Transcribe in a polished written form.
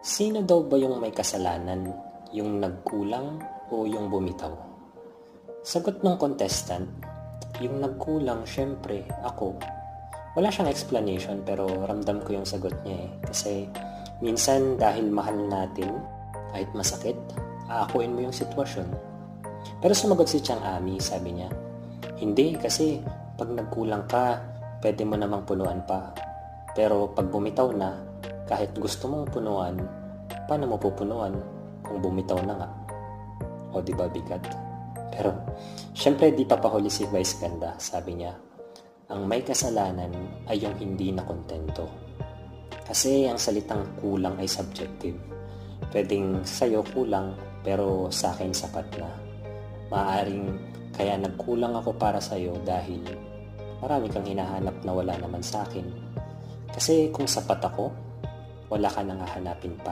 Sino daw ba yung may kasalanan? Yung nagkulang o yung bumitaw? Sagot ng contestant, yung nagkulang syempre ako. Wala siyang explanation pero ramdam ko yung sagot niya Kasi minsan dahil mahal natin, kahit masakit, aakuin mo yung sitwasyon. Pero sumagot si Chang Ami, sabi niya, hindi kasi pag nagkulang ka, pwede mo namang punuan pa. Pero pag bumitaw na, kahit gusto mong punuan, paano mo pupunuan kung bumitaw na nga? O diba bigat? Pero syempre di papahuli si Vice Ganda, sabi niya, ang may kasalanan ay yung hindi na kontento. Kasi ang salitang kulang ay subjective. Pwedeng sa'yo kulang pero sa akin sapat na. Maaaring kaya nagkulang ako para sa'yo dahil marami kang hinahanap na wala naman sa akin. Kasi kung sapat ako, wala ka nang hahanapin pa.